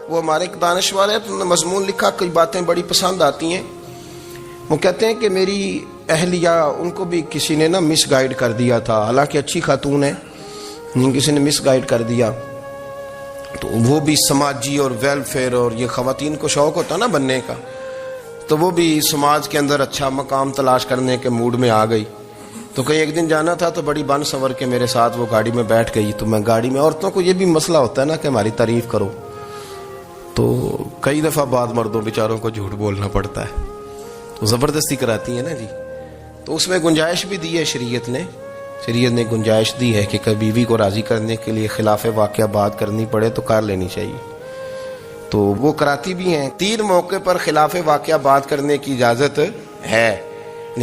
وہ ہمارے ایک دانشور ہے، تو مضمون لکھا، کئی باتیں بڑی پسند آتی ہیں۔ وہ کہتے ہیں کہ میری اہلیہ، ان کو بھی کسی نے مس گائیڈ کر دیا تھا، حالانکہ اچھی خاتون ہے، کسی نے مس گائیڈ کر دیا، تو وہ بھی سماجی اور ویلفیئر اور یہ خواتین کو شوق ہوتا نا بننے کا، تو وہ بھی سماج کے اندر اچھا مقام تلاش کرنے کے موڈ میں آ گئی۔ تو کہیں ایک دن جانا تھا تو بڑی بن سنور کے میرے ساتھ وہ گاڑی میں بیٹھ گئی۔ تو میں گاڑی میں، عورتوں کو یہ بھی مسئلہ ہوتا ہے نا کہ ہماری تعریف کرو، تو کئی دفعہ بعض مردوں بیچاروں کو جھوٹ بولنا پڑتا ہے، تو زبردستی کراتی ہیں نا جی۔ تو اس میں گنجائش بھی دی ہے شریعت نے گنجائش دی ہے کہ کبھی بیوی کو راضی کرنے کے لیے خلاف واقعہ بات کرنی پڑے تو کر لینی چاہیے، تو وہ کراتی بھی ہیں۔ 3 موقع پر خلاف واقعہ بات کرنے کی اجازت ہے،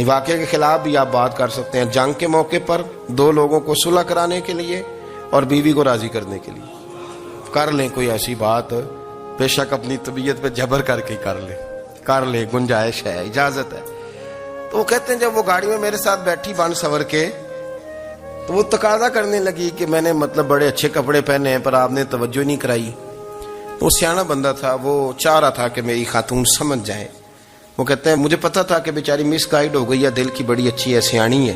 واقعے کے خلاف بھی آپ بات کر سکتے ہیں۔ جنگ کے موقع پر 2 لوگوں کو صلح کرانے کے لیے اور بیوی کو راضی کرنے کے لیے کر لیں کوئی ایسی بات، بے شک اپنی طبیعت پہ جبر کر کے کر لیں، گنجائش ہے، اجازت ہے۔ تو وہ کہتے ہیں جب وہ گاڑی میں میرے ساتھ بیٹھی بن سنور کے، تو وہ تقاضا کرنے لگی کہ میں نے بڑے اچھے کپڑے پہنے ہیں پر آپ نے توجہ نہیں کرائی۔ وہ سیانا بندہ تھا، وہ چاہ رہا تھا کہ میری خاتون سمجھ جائے۔ وہ کہتے ہیں مجھے پتا تھا کہ بیچاری مس گائیڈ ہو گئی ہے، دل کی بڑی اچھی ہے، سیانی ہے،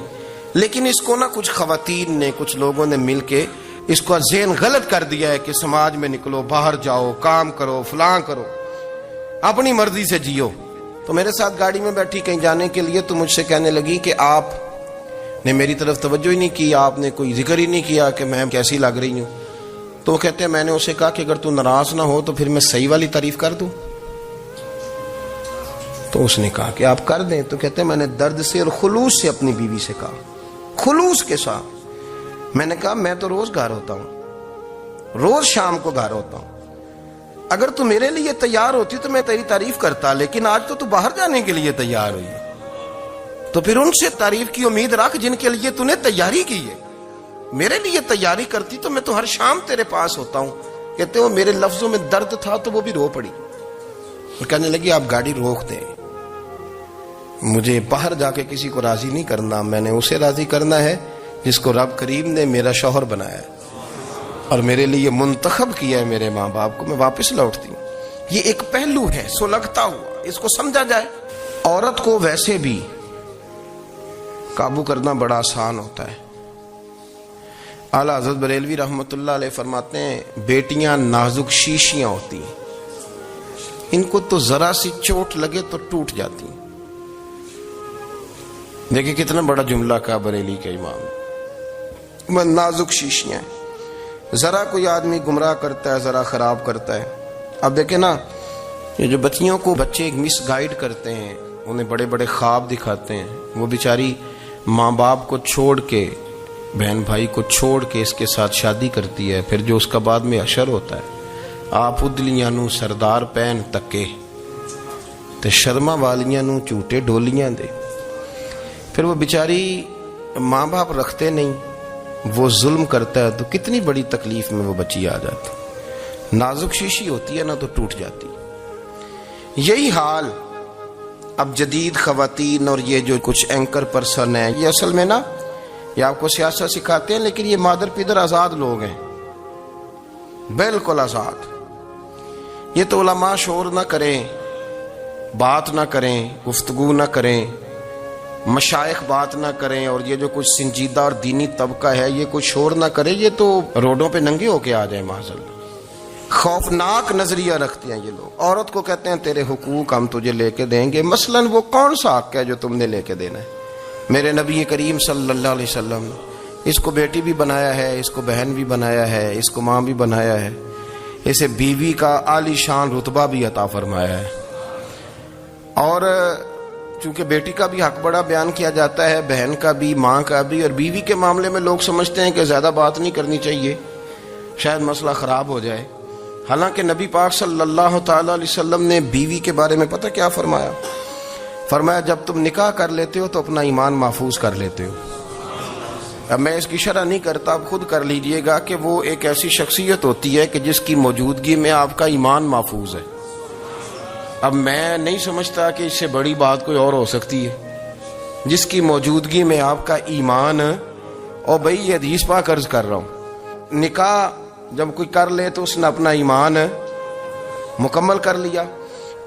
لیکن اس کو کچھ خواتین نے، کچھ لوگوں نے مل کے اس کو ذہن غلط کر دیا ہے کہ سماج میں نکلو، باہر جاؤ، کام کرو، فلاں کرو، اپنی مرضی سے جیو۔ تو میرے ساتھ گاڑی میں بیٹھی کہیں جانے کے لیے، تو مجھ سے کہنے لگی کہ آپ نے میری طرف توجہ ہی نہیں کی، آپ نے کوئی ذکر ہی نہیں کیا کہ میں کیسی لگ رہی ہوں۔ تو وہ کہتے ہیں میں نے اسے کہا کہ اگر تو ناراض نہ ہو تو پھر میں صحیح والی تعریف کر دوں۔ تو اس نے کہا کہ آپ کر دیں۔ تو کہتے ہیں میں نے درد سے اور خلوص سے اپنی بیوی سے کہا، خلوص کے ساتھ میں نے کہا میں تو روز گھر ہوتا ہوں، روز شام کو گھر ہوتا ہوں، اگر تو میرے لیے تیار ہوتی تو میں تیری تعریف کرتا، لیکن آج تو باہر جانے کے لیے تیار ہوئی ہے، تو پھر ان سے تعریف کی امید رکھ جن کے لیے تو نے تیاری کی ہے۔ میرے لیے تیاری کرتی تو میں تو ہر شام تیرے پاس ہوتا ہوں۔ کہتے وہ میرے لفظوں میں درد تھا تو وہ بھی رو پڑی، کہنے لگی آپ گاڑی روک دیں، مجھے باہر جا کے کسی کو راضی نہیں کرنا، میں نے اسے راضی کرنا ہے جس کو رب کریم نے میرا شوہر بنایا ہے اور میرے لیے منتخب کیا ہے میرے ماں باپ کو، میں واپس لوٹتی ہوں۔ یہ ایک پہلو ہے سلگتا ہوا، اس کو سمجھا جائے۔ عورت کو ویسے بھی قابو کرنا بڑا آسان ہوتا ہے۔ اعلیٰ حضرت بریلوی رحمۃ اللہ علیہ فرماتے ہیں بیٹیاں نازک شیشیاں ہوتی ہیں، ان کو تو ذرا سی چوٹ لگے تو ٹوٹ جاتی ہیں۔ دیکھیں کتنا بڑا جملہ کہا بریلی کے امام، نازک شیشیاں ہیں، ذرا کوئی آدمی گمراہ کرتا ہے، ذرا خراب کرتا ہے۔ اب دیکھیں نا، یہ جو بچیوں کو بچے ایک مس گائیڈ کرتے ہیں، انہیں بڑے بڑے خواب دکھاتے ہیں، وہ بیچاری ماں باپ کو چھوڑ کے، بہن بھائی کو چھوڑ کے اس کے ساتھ شادی کرتی ہے، پھر جو اس کا بعد میں حشر ہوتا ہے، آپ ادلیاں نو سردار پہن تکے تے شرما والیاں نو جھوٹے ڈولیاں دے۔ پھر وہ بیچاری ماں باپ رکھتے نہیں، وہ ظلم کرتا ہے، تو کتنی بڑی تکلیف میں وہ بچی آ جاتی۔ نازک شیشی ہوتی ہے نا تو ٹوٹ جاتی۔ یہی حال اب جدید خواتین اور یہ جو کچھ اینکر پرسن ہیں، یہ اصل میں نا یہ آپ کو سیاست سکھاتے ہیں، لیکن یہ مادر پیدر آزاد لوگ ہیں، بالکل آزاد۔ یہ تو علماء شور نہ کریں، بات نہ کریں، گفتگو نہ کریں، مشائخ بات نہ کریں، اور یہ جو کچھ سنجیدہ اور دینی طبقہ ہے یہ کچھ شور نہ کرے، یہ تو روڈوں پہ ننگے ہو کے آ جائیں معاذ اللہ۔ خوفناک نظریہ رکھتے ہیں یہ لوگ۔ عورت کو کہتے ہیں تیرے حقوق ہم تجھے لے کے دیں گے، مثلاً وہ کون سا حق ہے جو تم نے لے کے دینا ہے؟ میرے نبی کریم صلی اللہ علیہ وسلم نے اس کو بیٹی بھی بنایا ہے، اس کو بہن بھی بنایا ہے، اس کو ماں بھی بنایا ہے، اسے بیوی کا عالی شان رتبہ بھی عطا فرمایا ہے۔ اور چونکہ بیٹی کا بھی حق بڑا بیان کیا جاتا ہے، بہن کا بھی، ماں کا بھی، اور بیوی کے معاملے میں لوگ سمجھتے ہیں کہ زیادہ بات نہیں کرنی چاہیے، شاید مسئلہ خراب ہو جائے۔ حالانکہ نبی پاک صلی اللہ تعالی علیہ وسلم نے بیوی کے بارے میں پتہ کیا فرمایا؟ فرمایا جب تم نکاح کر لیتے ہو تو اپنا ایمان محفوظ کر لیتے ہو۔ اب میں اس کی شرح نہیں کرتا، آپ خود کر لیجئے گا کہ وہ ایک ایسی شخصیت ہوتی ہے کہ جس کی موجودگی میں آپ کا ایمان محفوظ ہے۔ اب میں نہیں سمجھتا کہ اس سے بڑی بات کوئی اور ہو سکتی ہے، جس کی موجودگی میں آپ کا ایمان، اور بھائی یہ حدیث پاک عرض کر رہا ہوں، نکاح جب کوئی کر لے تو اس نے اپنا ایمان مکمل کر لیا.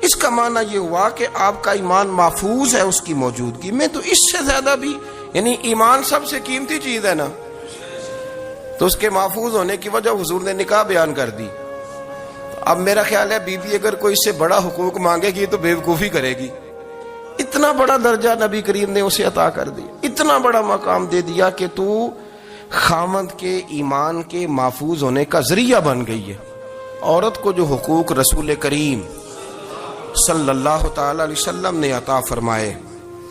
اس کا معنی یہ ہوا کہ آپ کا ایمان محفوظ ہے اس کی موجودگی میں. تو اس سے زیادہ بھی یعنی ایمان سب سے قیمتی چیز ہے نا, تو اس کے محفوظ ہونے کی وجہ حضور نے نکاح بیان کر دی. اب میرا خیال ہے بیوی اگر کوئی اس سے بڑا حقوق مانگے گی تو بیوقوفی کرے گی. اتنا بڑا درجہ نبی کریم نے اسے عطا کر دیا, اتنا بڑا مقام دے دیا کہ تو خاوند کے ایمان کے محفوظ ہونے کا ذریعہ بن گئی ہے. عورت کو جو حقوق رسول کریم صلی اللہ تعالی علیہ وسلم نے عطا فرمائے,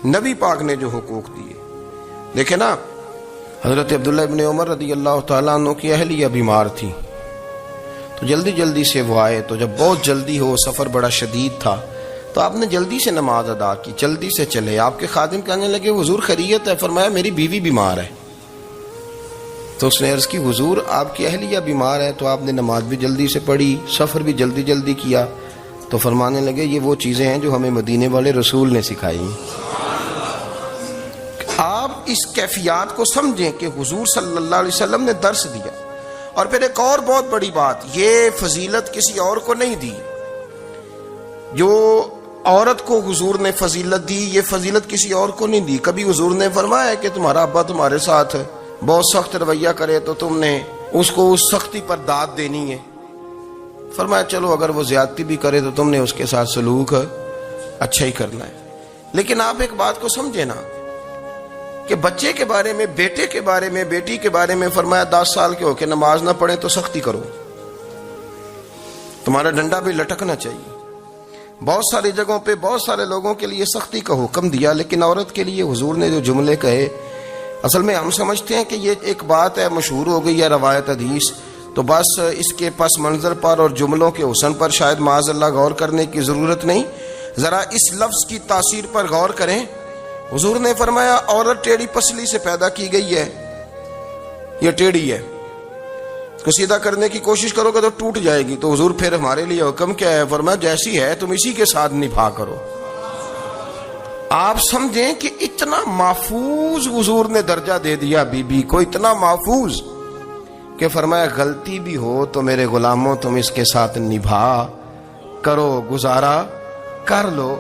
نبی پاک نے جو حقوق دیے, دیکھیں نا حضرت عبداللہ ابن عمر رضی اللہ تعالیٰ عنہ کی اہلیہ بیمار تھی, تو جلدی جلدی سے وہ آئے. تو جب بہت جلدی ہو, سفر بڑا شدید تھا, تو آپ نے جلدی سے نماز ادا کی, جلدی سے چلے. آپ کے خادم کہنے لگے حضور خیریت ہے؟ فرمایا میری بیوی بیمار ہے. تو اس نے عرض کی حضور آپ کی اہلیہ بیمار ہے. تو آپ نے نماز بھی جلدی سے پڑھی, سفر بھی جلدی جلدی کیا. تو فرمانے لگے یہ وہ چیزیں ہیں جو ہمیں مدینے والے رسول نے سکھائی. آپ اس کیفیات کو سمجھیں کہ حضور صلی اللہ علیہ وسلم نے درس دیا. اور پھر ایک اور بہت بڑی بات, یہ فضیلت کسی اور کو نہیں دی. جو عورت کو حضور نے فضیلت دی, یہ فضیلت کسی اور کو نہیں دی. کبھی حضور نے فرمایا کہ تمہارا ابا تمہارے ساتھ بہت سخت رویہ کرے تو تم نے اس کو اس سختی پر داد دینی ہے. فرمایا چلو اگر وہ زیادتی بھی کرے تو تم نے اس کے ساتھ سلوک اچھا ہی کرنا ہے. لیکن آپ ایک بات کو سمجھے نا کہ بچے کے بارے میں, بیٹے کے بارے میں, بیٹی کے بارے میں فرمایا 10 سال کے ہو کے نماز نہ پڑھے تو سختی کرو, تمہارا ڈنڈا بھی لٹکنا چاہیے. بہت ساری جگہوں پہ بہت سارے لوگوں کے لیے سختی کا حکم دیا, لیکن عورت کے لیے حضور نے جو جملے کہے, اصل میں ہم سمجھتے ہیں کہ یہ ایک بات ہے, مشہور ہو گئی ہے روایت حدیث, تو بس اس کے پس منظر پر اور جملوں کے حسن پر شاید معاذ اللہ غور کرنے کی ضرورت نہیں. ذرا اس لفظ کی تاثیر پر غور کریں. حضور نے فرمایا عورت ٹیڑھی پسلی سے پیدا کی گئی ہے, یہ ٹیڑھی ہے, اس کو سیدھا کرنے کی کوشش کرو گے تو ٹوٹ جائے گی. تو حضور پھر ہمارے لیے حکم کیا ہے؟ فرمایا جیسی ہے تم اسی کے ساتھ نبھا کرو. آپ سمجھیں کہ اتنا محفوظ حضور نے درجہ دے دیا بی بی کو, اتنا محفوظ کہ فرمایا غلطی بھی ہو تو میرے غلاموں تم اس کے ساتھ نبھا کرو, گزارا کر لو.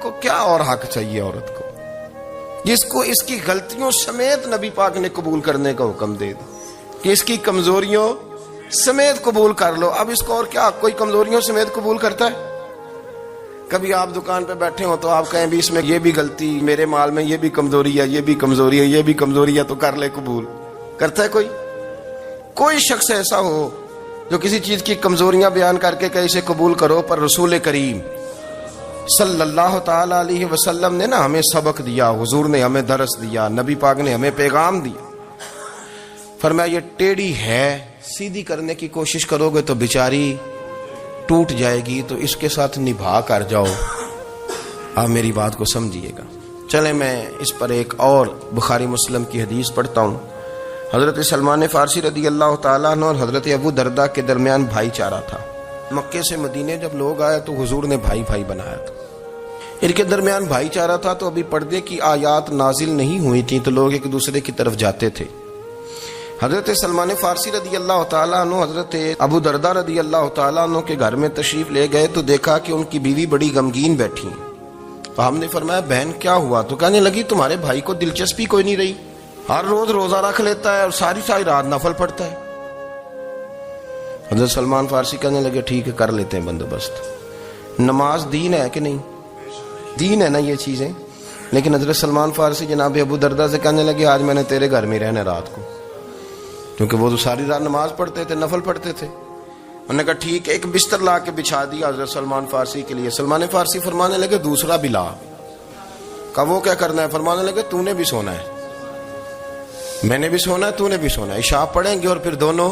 کو کیا اور حق چاہیے عورت کو جس کو اس کی غلطیوں سمیت نبی پاک نے قبول کرنے کا حکم دے دی کہ اس کی کمزوریوں سمیت قبول کر لو. اب اس کو اور کیا کوئی کمزوریوں سمیت قبول کرتا ہے؟ کبھی آپ دکان پہ بیٹھے ہو تو آپ کہیں بھی اس میں یہ بھی غلطی, میرے مال میں یہ بھی کمزوری ہے, یہ بھی کمزوری ہے, یہ بھی کمزوری ہے, تو کر لے قبول. کرتا ہے کوئی؟ کوئی شخص ایسا ہو جو کسی چیز کی کمزوریاں بیان کر کے کہ اسے قبول کرو؟ پر رسول کریم صلی اللہ تعالی علیہ وسلم نے نا ہمیں سبق دیا, حضور نے ہمیں درس دیا, نبی پاک نے ہمیں پیغام دیا. فرمایا یہ ٹیڑھی ہے, سیدھی کرنے کی کوشش کرو گے تو بیچاری ٹوٹ جائے گی, تو اس کے ساتھ نبھا کر جاؤ. آپ میری بات کو سمجھیے گا. چلیں میں اس پر ایک اور بخاری مسلم کی حدیث پڑھتا ہوں. حضرت سلمان فارسی رضی اللہ تعالیٰ عنہ اور حضرت ابو دردہ کے درمیان بھائی چارہ تھا. مکے سے مدینے جب لوگ آئے تو حضور نے بھائی بھائی بنایا تھا. ان کے درمیان بھائی چارہ تھا, تو ابھی پردے کی آیات نازل نہیں ہوئی تھیں, تو لوگ ایک دوسرے کی طرف جاتے تھے. حضرت سلمان فارسی رضی اللہ تعالیٰ عنہ حضرت ابو دردہ رضی اللہ تعالیٰ عنہ کے گھر میں تشریف لے گئے, تو دیکھا کہ ان کی بیوی بڑی غمگین بیٹھی. تو ہم نے فرمایا بہن کیا ہوا؟ تو کہنے لگی تمہارے بھائی کو دلچسپی کوئی نہیں رہی, ہر روز روزہ رکھ لیتا ہے اور ساری رات نفل پڑھتا ہے. حضرت سلمان فارسی کہنے لگے ٹھیک ہے کر لیتے ہیں بندوبست. نماز دین ہے کہ نہیں؟ دین ہے نا یہ چیزیں. لیکن حضرت سلمان فارسی جناب ابو دردہ سے کہنے لگے آج میں نے تیرے گھر میں رہنا رات کو, کیونکہ وہ تو ساری رات نماز پڑھتے تھے, نفل پڑھتے تھے. انہوں نے کہا ٹھیک ہے. ایک بستر لا کے بچھا دیا حضرت سلمان فارسی کے لیے. سلمان فارسی فرمانے لگے دوسرا بھی لا. کہا وہ کیا کرنا ہے؟ فرمانے لگے تو نے بھی سونا ہے, میں نے بھی سونا ہے, تو نے بھی سونا ہے. عشاء پڑھیں گے اور پھر دونوں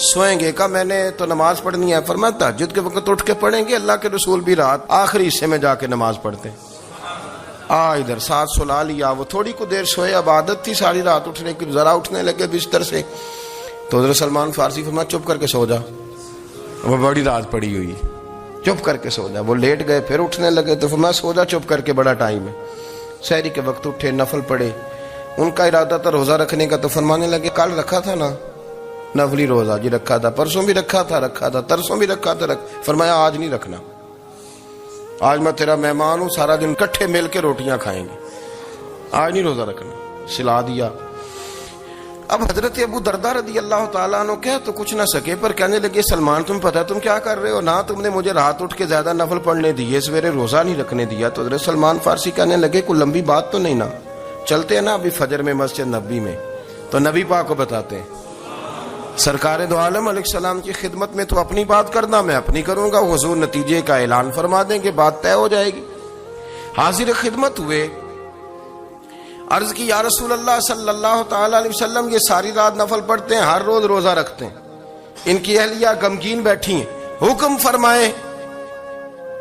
سوئیں گے. کہا میں نے تو نماز پڑھنی ہے. فرمایا تہجد کے وقت اٹھ کے پڑھیں گے, اللہ کے رسول بھی رات آخری حصے میں جا کے نماز پڑھتے ہیں. ادھر ساتھ سلا لیا. وہ تھوڑی کو دیر سوئے, اب عادت تھی ساری رات اٹھنے کی, ذرا اٹھنے لگے بستر سے. تو حضرت سلمان فارسی فرمایا چپ کر کے سو جا, وہ بڑی رات پڑی ہوئی, چپ کر کے سو جا. وہ لیٹ گئے, پھر اٹھنے لگے. تو فرمایا سو جا چپ کر کے, بڑا ٹائم ہے. سحری کے وقت اٹھے, نفل پڑھے. ان کا ارادہ تھا روزہ رکھنے کا, تو فرمانے لگے کل رکھا تھا نا, نفلی روزہ جی رکھا تھا، پرسوں بھی رکھا تھا، ترسوں بھی رکھا تھا، فرمایا آج نہیں رکھنا، آج میں تیرا مہمان ہوں، سارا دن کٹھے مل کے روٹیاں کھائیں گے، آج نہیں روزہ رکھنا، سلا دیا۔ اب حضرت ابو درداء رضی اللہ تعالیٰ عنہ کہہ تو کچھ نہ سکے، پر کہنے لگے سلمان تم پتہ تم کیا کر رہے ہو، نہ تم نے مجھے رات اٹھ کے زیادہ نفل پڑھنے دیے، سویرے روزہ نہیں رکھنے دیا۔ تو حضرت سلمان فارسی کہنے لگے کوئی لمبی بات تو نہیں نا، چلتے ہیں نا ابھی فجر میں مسجد نبی میں، تو نبی پاک کو بتاتے ہیں سرکار دو عالم علیہ السلام کی خدمت میں تو اپنی بات کرنا، میں اپنی کروں گا، حضور نتیجے کا اعلان فرما دیں گے، بات طے ہو جائے گی۔ حاضر خدمت ہوئے، عرض کی یا رسول اللہ صلی اللہ تعالی علیہ وسلم یہ ساری رات نفل پڑھتے ہیں، ہر روز روزہ رکھتے ہیں، ان کی اہلیہ غمگین بیٹھی ہیں، حکم فرمائیں۔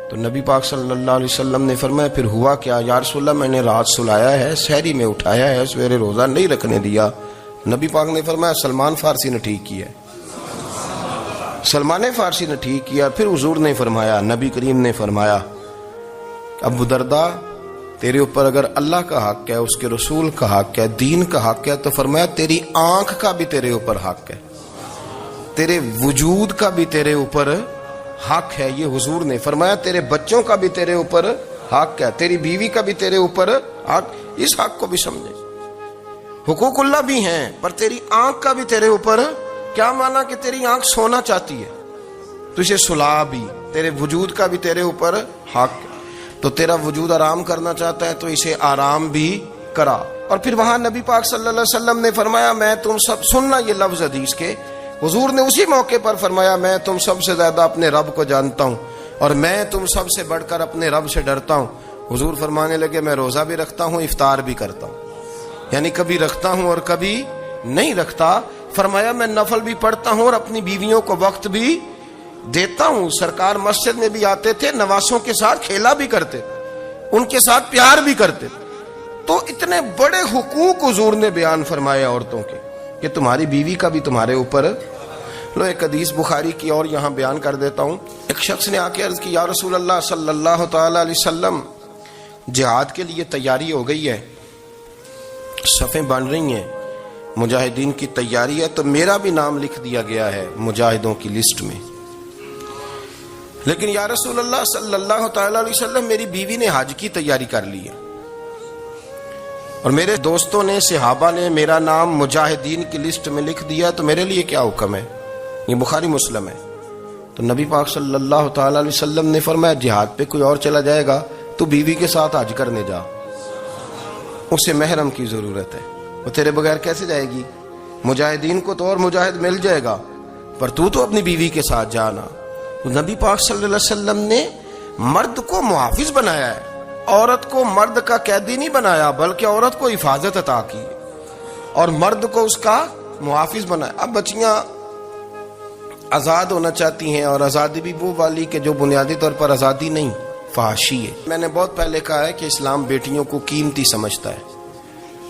تو نبی پاک صلی اللہ علیہ وسلم نے فرمایا پھر ہوا کیا؟ یا رسول اللہ میں نے رات سلایا ہے، سحری میں اٹھایا ہے، سویرے روزہ نہیں رکھنے دیا۔ نبی پاک نے فرمایا سلمان فارسی نے ٹھیک کیا، سلمان فارسی نے ٹھیک کیا۔ پھر حضور نے فرمایا، نبی کریم نے فرمایا ابو درداء تیرے اوپر اگر اللہ کا حق ہے، اس کے رسول کا حق ہے، دین کا حق ہے، تو فرمایا تیری آنکھ کا بھی تیرے اوپر حق ہے، تیرے وجود کا بھی تیرے اوپر حق ہے، یہ حضور نے فرمایا، تیرے بچوں کا بھی تیرے اوپر حق ہے، تیری بیوی کا بھی تیرے اوپر حق، اس حق کو بھی سمجھے، حقوق اللہ بھی ہیں، پر تیری آنکھ کا بھی تیرے اوپر، کیا مانا کہ تیری آنکھ سونا چاہتی ہے تو اسے سلا بھی، تیرے وجود کا بھی تیرے اوپر حق، تو تیرا وجود آرام کرنا چاہتا ہے تو اسے آرام بھی کرا۔ اور پھر وہاں نبی پاک صلی اللہ علیہ وسلم نے فرمایا میں تم سب، سننا یہ لفظ حدیث کے، حضور نے اسی موقع پر فرمایا میں تم سب سے زیادہ اپنے رب کو جانتا ہوں اور میں تم سب سے بڑھ کر اپنے رب سے ڈرتا ہوں۔ حضور فرمانے لگے میں روزہ بھی رکھتا ہوں، افطار بھی کرتا ہوں، یعنی کبھی رکھتا ہوں اور کبھی نہیں رکھتا۔ فرمایا میں نفل بھی پڑھتا ہوں اور اپنی بیویوں کو وقت بھی دیتا ہوں۔ سرکار مسجد میں بھی آتے تھے، نواسوں کے ساتھ کھیلا بھی کرتے، ان کے ساتھ پیار بھی کرتے۔ تو اتنے بڑے حقوق حضور نے بیان فرمائے عورتوں کے کہ تمہاری بیوی کا بھی تمہارے اوپر۔ لو ایک حدیث بخاری کی اور یہاں بیان کر دیتا ہوں۔ ایک شخص نے آ کے عرض کی یا رسول اللہ صلی اللہ تعالی علیہ وسلم جہاد کے لیے تیاری ہو گئی ہے، صفیں بن رہی ہیں، مجاہدین کی تیاری ہے، تو میرا بھی نام لکھ دیا گیا ہے مجاہدوں کی لسٹ میں، لیکن یا رسول اللہ صلی اللہ تعالی علیہ وسلم میری بیوی نے حج کی تیاری کر لی ہے اور میرے دوستوں نے، صحابہ نے میرا نام مجاہدین کی لسٹ میں لکھ دیا، تو میرے لیے کیا حکم ہے؟ یہ بخاری مسلم ہے۔ تو نبی پاک صلی اللہ تعالی علیہ وسلم نے فرمایا جہاد پہ کوئی اور چلا جائے گا تو بیوی کے ساتھ حج کرنے جا، اسے محرم کی ضرورت ہے، وہ تیرے بغیر کیسے جائے گی؟ مجاہدین کو تو اور مجاہد مل جائے گا، پر تو اپنی بیوی کے ساتھ جانا۔ نبی پاک صلی اللہ علیہ وسلم نے مرد کو محافظ بنایا ہے، عورت کو مرد کا قیدی نہیں بنایا، بلکہ عورت کو حفاظت عطا کی اور مرد کو اس کا محافظ بنایا۔ اب بچیاں آزاد ہونا چاہتی ہیں، اور آزادی بھی وہ والی کہ جو بنیادی طور پر آزادی نہیں، فحاشی ہے۔ میں نے بہت پہلے کہا ہے کہ اسلام بیٹیوں کو قیمتی سمجھتا ہے،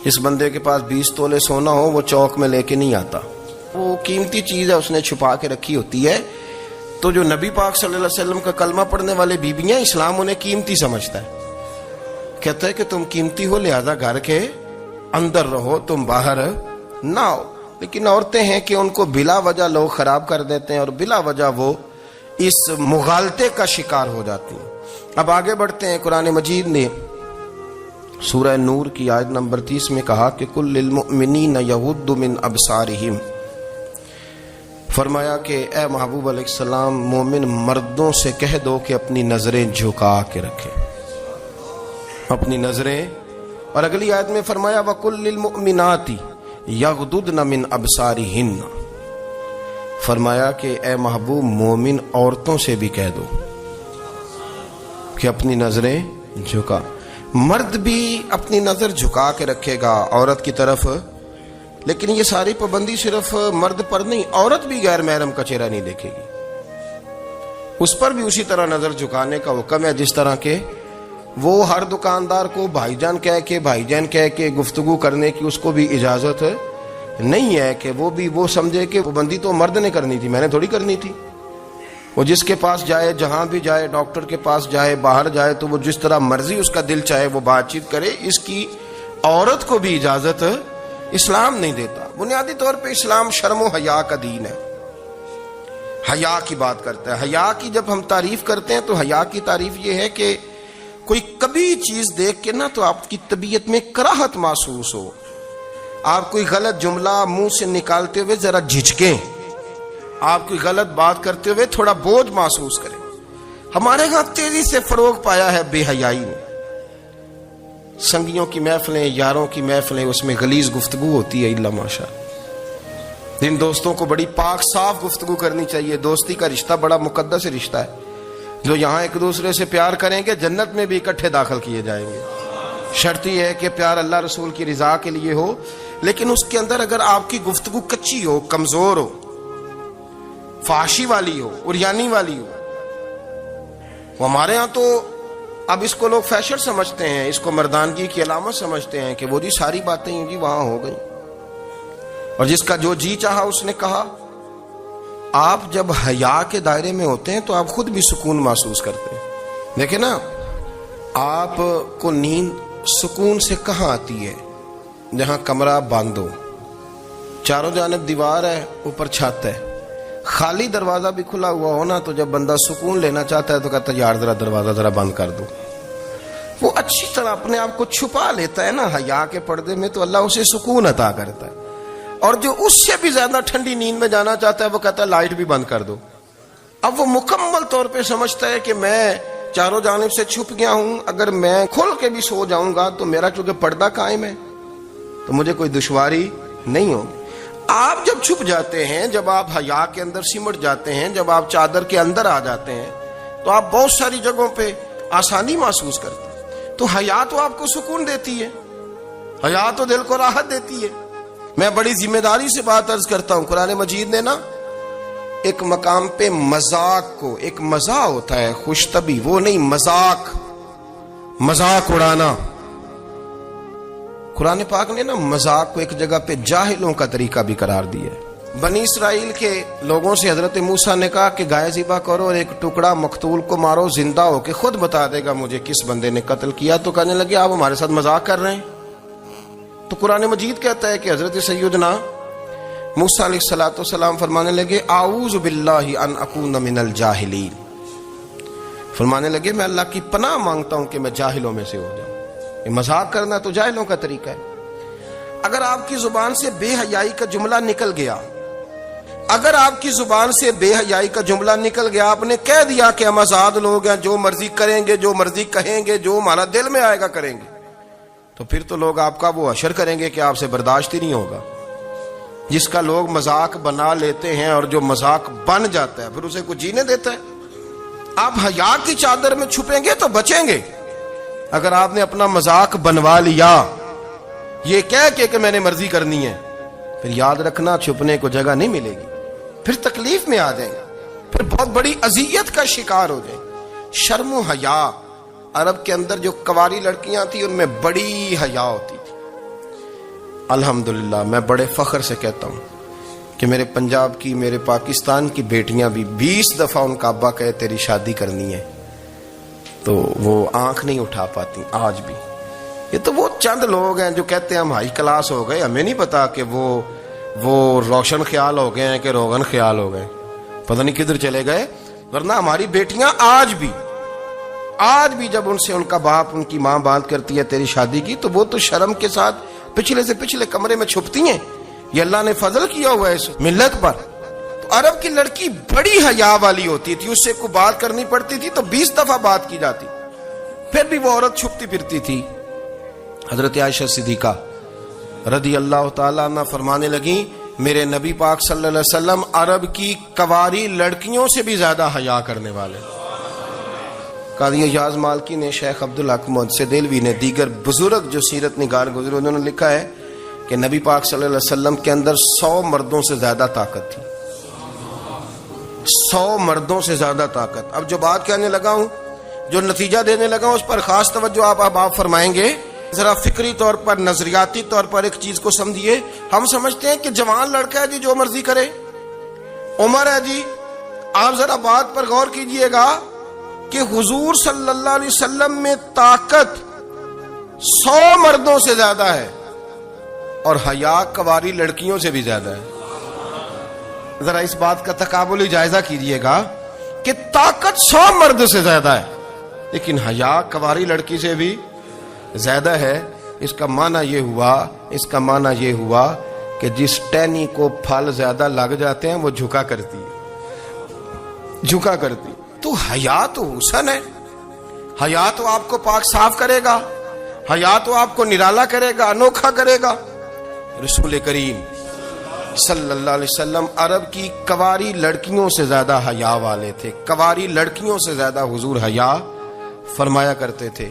جس بندے کے پاس 20 تولے سونا ہو وہ چوک میں لے کے نہیں آتا، وہ قیمتی چیز ہے، اس نے چھپا کے رکھی ہوتی ہے۔ تو جو نبی پاک صلی اللہ علیہ وسلم کا کلمہ پڑھنے والے بیویاں، اسلام انہیں قیمتی سمجھتا ہے، کہتا ہے کہ تم قیمتی ہو لہذا گھر کے اندر رہو، تم باہر نہ ہو۔ لیکن عورتیں ہیں کہ ان کو بلا وجہ لوگ خراب کر دیتے ہیں اور بلا وجہ وہ اس مغالطے کا شکار ہو جاتی ہیں۔ اب آگے بڑھتے ہیں۔ قرآن مجید نے سورہ نور کی آیت نمبر 30 میں کہا کہ کل للمؤمنین یغضوا من ابصارہم، فرمایا کہ اے محبوب علیہ السلام مومن مردوں سے کہہ دو کہ اپنی نظریں جھکا کے رکھیں، اپنی نظریں۔ اور اگلی آیت میں فرمایا وَقُلْ لِلْمُؤْمِنَاتِ یغضضن من ابصارہن، فرمایا کہ اے محبوب مومن عورتوں سے بھی کہہ دو کہ اپنی نظریں جھکا۔ مرد بھی اپنی نظر جھکا کے رکھے گا عورت کی طرف، لیکن یہ ساری پابندی صرف مرد پر نہیں، عورت بھی غیر محرم کا چہرہ نہیں دیکھے گی، اس پر بھی اسی طرح نظر جھکانے کا حکم ہے، جس طرح کہ وہ ہر دکاندار کو بھائی جان کہہ کے گفتگو کرنے کی اس کو بھی اجازت نہیں ہے کہ وہ بھی وہ سمجھے کہ پابندی تو مرد نے کرنی تھی، میں نے تھوڑی کرنی تھی۔ وہ جس کے پاس جائے، جہاں بھی جائے، ڈاکٹر کے پاس جائے، باہر جائے، تو وہ جس طرح مرضی اس کا دل چاہے وہ بات چیت کرے، اس کی عورت کو بھی اجازت اسلام نہیں دیتا۔ بنیادی طور پہ اسلام شرم و حیا کا دین ہے، حیا کی بات کرتا ہے۔ حیا کی جب ہم تعریف کرتے ہیں تو حیا کی تعریف یہ ہے کہ کوئی کبھی چیز دیکھ کے نا تو آپ کی طبیعت میں کراہت محسوس ہو، آپ کوئی غلط جملہ منہ سے نکالتے ہوئے ذرا جھجکیں، آپ کوئی غلط بات کرتے ہوئے تھوڑا بوجھ محسوس کریں۔ ہمارے ہاں تیزی سے فروغ پایا ہے بے حیائی نے۔ سنگیوں کی محفلیں، یاروں کی محفلیں، اس میں غلیظ گفتگو ہوتی ہے، الا ماشاء اللہ۔ ان دوستوں کو بڑی پاک صاف گفتگو کرنی چاہیے۔ دوستی کا رشتہ بڑا مقدس رشتہ ہے، جو یہاں ایک دوسرے سے پیار کریں گے جنت میں بھی اکٹھے داخل کیے جائیں گے۔ شرط یہ ہے کہ پیار اللہ رسول کی رضا کے لیے ہو، لیکن اس کے اندر اگر آپ کی گفتگو کچی ہو، کمزور ہو، فحاشی والی ہو، عریانی والی ہو، وہ ہمارے ہاں تو اب اس کو لوگ فیشن سمجھتے ہیں، اس کو مردانگی کی علامت سمجھتے ہیں کہ وہ جی ساری باتیں جی وہاں ہو گئی، اور جس کا جو جی چاہا اس نے کہا۔ آپ جب حیا کے دائرے میں ہوتے ہیں تو آپ خود بھی سکون محسوس کرتے ہیں۔ دیکھیں نا، آپ کو نیند سکون سے کہاں آتی ہے؟ جہاں کمرہ بند ہو، چاروں جانب دیوار ہے، اوپر چھت ہے، خالی دروازہ بھی کھلا ہوا ہونا تو جب بندہ سکون لینا چاہتا ہے تو کہتا ہے یار ذرا دروازہ ذرا بند کر دو۔ وہ اچھی طرح اپنے آپ کو چھپا لیتا ہے نا حیا کے پردے میں، تو اللہ اسے سکون عطا کرتا ہے۔ اور جو اس سے بھی زیادہ ٹھنڈی نیند میں جانا چاہتا ہے وہ کہتا ہے لائٹ بھی بند کر دو۔ اب وہ مکمل طور پہ سمجھتا ہے کہ میں چاروں جانب سے چھپ گیا ہوں، اگر میں کھل کے بھی سو جاؤں گا تو میرا چونکہ پردہ قائم ہے تو مجھے کوئی دشواری نہیں ہوگی۔ آپ جب چھپ جاتے ہیں، جب آپ حیا کے اندر سمٹ جاتے ہیں، جب آپ چادر کے اندر آ جاتے ہیں تو آپ بہت ساری جگہوں پہ آسانی محسوس کرتے ہیں۔ تو حیا تو آپ کو سکون دیتی ہے، حیا تو دل کو راحت دیتی ہے۔ میں بڑی ذمہ داری سے بات عرض کرتا ہوں، قرآن مجید نے نا ایک مقام پہ مذاق کو، ایک مزاح ہوتا ہے خوش طبی، وہ نہیں، مذاق اڑانا، قرآن پاک نے نا مذاق کو ایک جگہ پہ جاہلوں کا طریقہ بھی قرار دیا ہے۔ بنی اسرائیل کے لوگوں سے حضرت موسیٰ نے کہا کہ گائے ذبح کرو اور ایک ٹکڑا مقتول کو مارو، زندہ ہو کے خود بتا دے گا مجھے کس بندے نے قتل کیا۔ تو کہنے لگے آپ ہمارے ساتھ مذاق کر رہے ہیں۔ تو قرآن مجید کہتا ہے کہ حضرت سیدنا موسیٰ علیہ السلام فرمانے لگے اعوذ باللہ ان اکون من الجاہلین، فرمانے لگے میں اللہ کی پناہ مانگتا ہوں کہ میں جاہلوں میں سے ہو جاؤں۔ یہ مذاق کرنا تو جاہلوں کا طریقہ ہے۔ اگر آپ کی زبان سے بے حیائی کا جملہ نکل گیا، اگر آپ کی زبان سے بے حیائی کا جملہ نکل گیا، آپ نے کہہ دیا کہ ہم آزاد لوگ ہیں، جو مرضی کریں گے، جو مرضی کہیں گے، جو ہمارا دل میں آئے گا کریں گے، تو پھر تو لوگ آپ کا وہ حشر کریں گے کہ آپ سے برداشت ہی نہیں ہوگا۔ جس کا لوگ مذاق بنا لیتے ہیں اور جو مذاق بن جاتا ہے پھر اسے کوئی جینے دیتا ہے؟ آپ حیا کی چادر میں چھپیں گے تو بچیں گے۔ اگر آپ نے اپنا مذاق بنوا لیا یہ کہہ کے کہ میں نے مرضی کرنی ہے، پھر یاد رکھنا چھپنے کو جگہ نہیں ملے گی، پھر تکلیف میں آ جائیں گے، پھر بہت بڑی اذیت کا شکار ہو جائیں۔ شرم و حیا، عرب کے اندر جو کنواری لڑکیاں تھیں ان میں بڑی حیا ہوتی تھی۔ الحمدللہ میں بڑے فخر سے کہتا ہوں کہ میرے پنجاب کی، میرے پاکستان کی بیٹیاں بھی 20 دفعہ ان کا ابا کہے تیری شادی کرنی ہے تو وہ آنکھ نہیں اٹھا پاتی آج بھی۔ یہ تو وہ چند لوگ ہیں جو کہتے ہیں ہم ہائی کلاس ہو گئے، ہمیں نہیں پتا کہ وہ روشن خیال ہو گئے ہیں کہ روغن خیال ہو گئے، پتہ نہیں کدھر چلے گئے۔ ورنہ ہماری بیٹیاں آج بھی جب ان سے ان کا باپ، ان کی ماں بات کرتی ہے تیری شادی کی، تو وہ تو شرم کے ساتھ پچھلے سے پچھلے کمرے میں چھپتی ہیں۔ یہ اللہ نے فضل کیا ہوا ہے اس ملت پر۔ تو عرب کی لڑکی بڑی حیا والی ہوتی تھی، اس سے کوئی بات کرنی پڑتی تھی تو 20 دفعہ بات کی جاتی، پھر بھی وہ عورت چھپتی پھرتی تھی۔ حضرت عائشہ صدیقہ رضی اللہ تعالیٰ عنہ فرمانے لگیں میرے نبی پاک صلی اللہ علیہ وسلم عرب کی کنواری لڑکیوں سے بھی زیادہ حیا کرنے والے۔ قاضی اعجاز مالکی نے، شیخ عبدالحق محدث دہلوی نے، دیگر بزرگ جو سیرت نگار گزرے انہوں نے لکھا ہے کہ نبی پاک صلی اللہ علیہ وسلم کے اندر 100 مردوں سے زیادہ طاقت تھی، 100 مردوں سے زیادہ طاقت۔ اب جو بات کہنے لگا ہوں، جو نتیجہ دینے لگا ہوں، اس پر خاص توجہ آپ فرمائیں گے۔ ذرا فکری طور پر، نظریاتی طور پر ایک چیز کو سمجھیے۔ ہم سمجھتے ہیں کہ جوان لڑکا ہے جی جو مرضی کرے، عمر ہے جی۔ آپ ذرا بات پر غور کیجئے گا کہ حضور صلی اللہ علیہ وسلم میں طاقت 100 مردوں سے زیادہ ہے، اور حیا کواری لڑکیوں سے بھی زیادہ ہے. ذرا اس بات کا تقابلی جائزہ کیجئے گا کہ طاقت 100 مرد سے زیادہ ہے لیکن حیا کواری لڑکی سے بھی زیادہ ہے. اس کا معنی یہ ہوا کہ جس ٹہنی کو پھل زیادہ لگ جاتے ہیں وہ جھکا کرتی. تو حیا تو حسن ہے. حیا تو آپ کو پاک صاف کرے گا. حیا تو آپ کو نرالا کرے گا, انوکھا کرے گا. رسول کریم صلی اللہ علیہ وسلم عرب کی کواری لڑکیوں سے زیادہ حیا والے تھے. کواری لڑکیوں سے زیادہ حضور حیا فرمایا کرتے تھے.